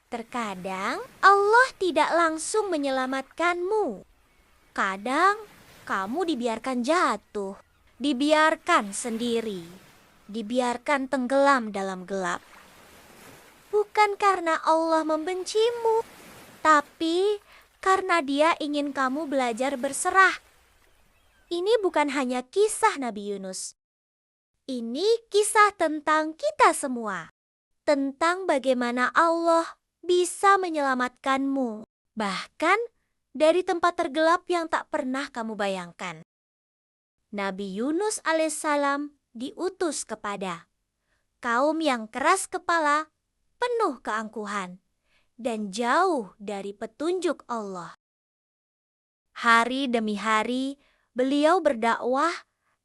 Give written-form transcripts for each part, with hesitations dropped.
Terkadang Allah tidak langsung menyelamatkanmu. Kadang kamu dibiarkan jatuh, dibiarkan sendiri, dibiarkan tenggelam dalam gelap. Bukan karena Allah membencimu, tapi karena Dia ingin kamu belajar berserah. Ini bukan hanya kisah Nabi Yunus. Ini kisah tentang kita semua. Tentang bagaimana Allah bisa menyelamatkanmu. Bahkan dari tempat tergelap yang tak pernah kamu bayangkan. Nabi Yunus alaihissalam diutus kepada kaum yang keras kepala, penuh keangkuhan, dan jauh dari petunjuk Allah. Hari demi hari beliau berdakwah,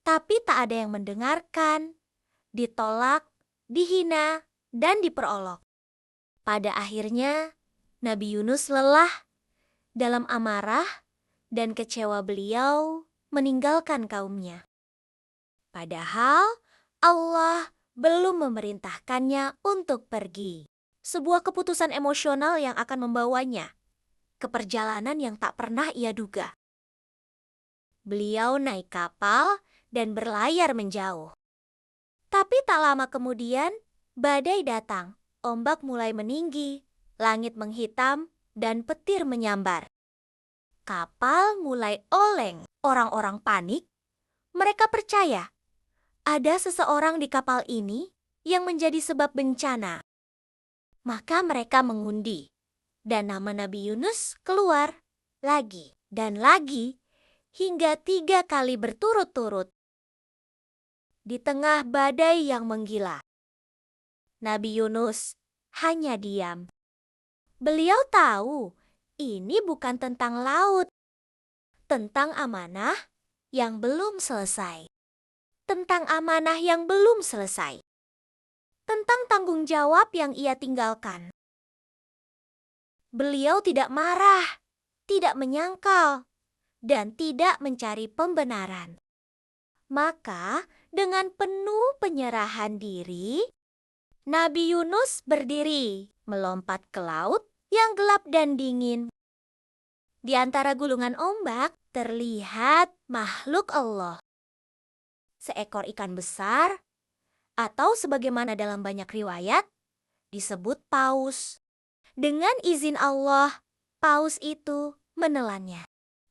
tapi tak ada yang mendengarkan, ditolak, dihina, dan diperolok. Pada akhirnya Nabi Yunus lelah. Dalam amarah dan kecewa beliau meninggalkan kaumnya. Padahal Allah belum memerintahkannya untuk pergi. Sebuah keputusan emosional yang akan membawanya ke perjalanan yang tak pernah ia duga. Beliau naik kapal dan berlayar menjauh. Tapi tak lama kemudian badai datang, ombak mulai meninggi, langit menghitam, dan petir menyambar. Kapal mulai oleng. Orang-orang panik. Mereka percaya ada seseorang di kapal ini yang menjadi sebab bencana. Maka mereka mengundi. Dan nama Nabi Yunus keluar lagi dan lagi hingga 3 kali berturut-turut. Di tengah badai yang menggila, Nabi Yunus hanya diam. Beliau tahu ini bukan tentang laut, tentang amanah yang belum selesai. Tentang amanah yang belum selesai. Tentang tanggung jawab yang ia tinggalkan. Beliau tidak marah, tidak menyangkal, dan tidak mencari pembenaran. Maka dengan penuh penyerahan diri, Nabi Yunus berdiri, melompat ke laut yang gelap dan dingin. Di antara gulungan ombak terlihat makhluk Allah. Seekor ikan besar, atau sebagaimana dalam banyak riwayat, disebut paus. Dengan izin Allah, paus itu menelannya.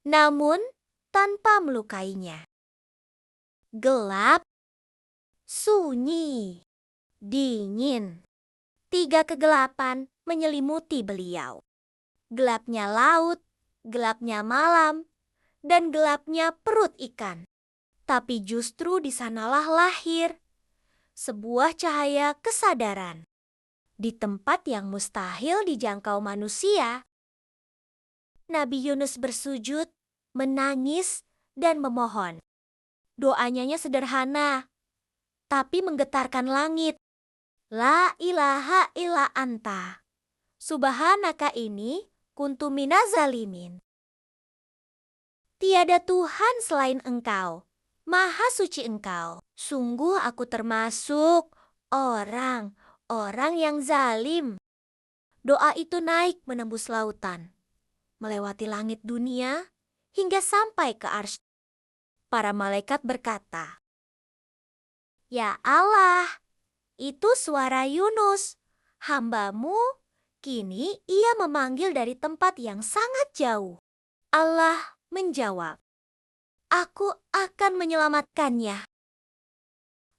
Namun, tanpa melukainya. Gelap, sunyi, dingin. 3 kegelapan menyelimuti beliau. Gelapnya laut, gelapnya malam, dan gelapnya perut ikan. Tapi justru di sanalah lahir sebuah cahaya kesadaran. Di tempat yang mustahil dijangkau manusia, Nabi Yunus bersujud, menangis, dan memohon. Doanya sederhana, tapi menggetarkan langit. La ilaha illa anta. Subhanaka ini kuntu minaz zalimin. Tiada Tuhan selain Engkau. Maha suci Engkau. Sungguh aku termasuk orang yang zalim. Doa itu naik menembus lautan, melewati langit dunia, hingga sampai ke arsy. Para malaikat berkata, "Ya Allah, itu suara Yunus, hamba-Mu. Kini ia memanggil dari tempat yang sangat jauh." Allah menjawab, "Aku akan menyelamatkannya."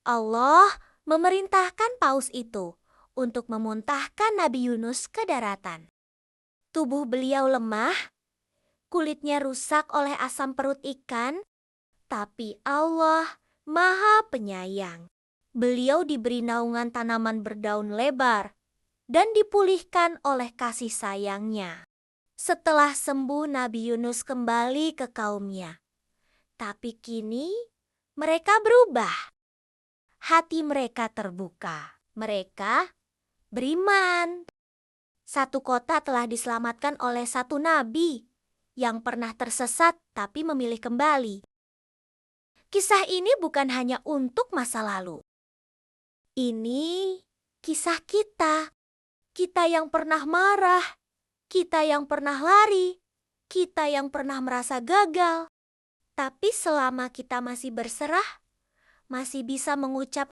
Allah memerintahkan paus itu untuk memuntahkan Nabi Yunus ke daratan. Tubuh beliau lemah, kulitnya rusak oleh asam perut ikan, tapi Allah Maha Penyayang. Beliau diberi naungan tanaman berdaun lebar dan dipulihkan oleh kasih sayangnya. Setelah sembuh, Nabi Yunus kembali ke kaumnya. Tapi kini mereka berubah. Hati mereka terbuka. Mereka beriman. Satu kota telah diselamatkan oleh satu nabi yang pernah tersesat tapi memilih kembali. Kisah ini bukan hanya untuk masa lalu. Ini kisah kita. Kita yang pernah marah, kita yang pernah lari, kita yang pernah merasa gagal. Tapi selama kita masih berserah, masih bisa mengucap,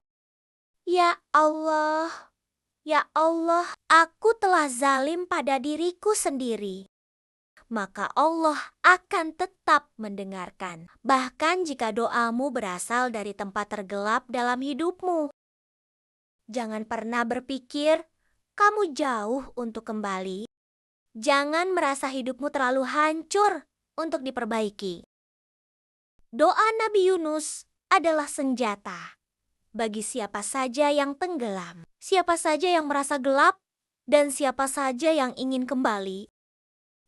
"Ya Allah, ya Allah, aku telah zalim pada diriku sendiri." Maka Allah akan tetap mendengarkan, bahkan jika doamu berasal dari tempat tergelap dalam hidupmu. Jangan pernah berpikir kamu jauh untuk kembali. Jangan merasa hidupmu terlalu hancur untuk diperbaiki. Doa Nabi Yunus adalah senjata bagi siapa saja yang tenggelam, siapa saja yang merasa gelap, dan siapa saja yang ingin kembali.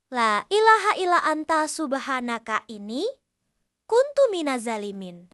La ilaha illa anta subhanaka ini kuntu minaz zalimin.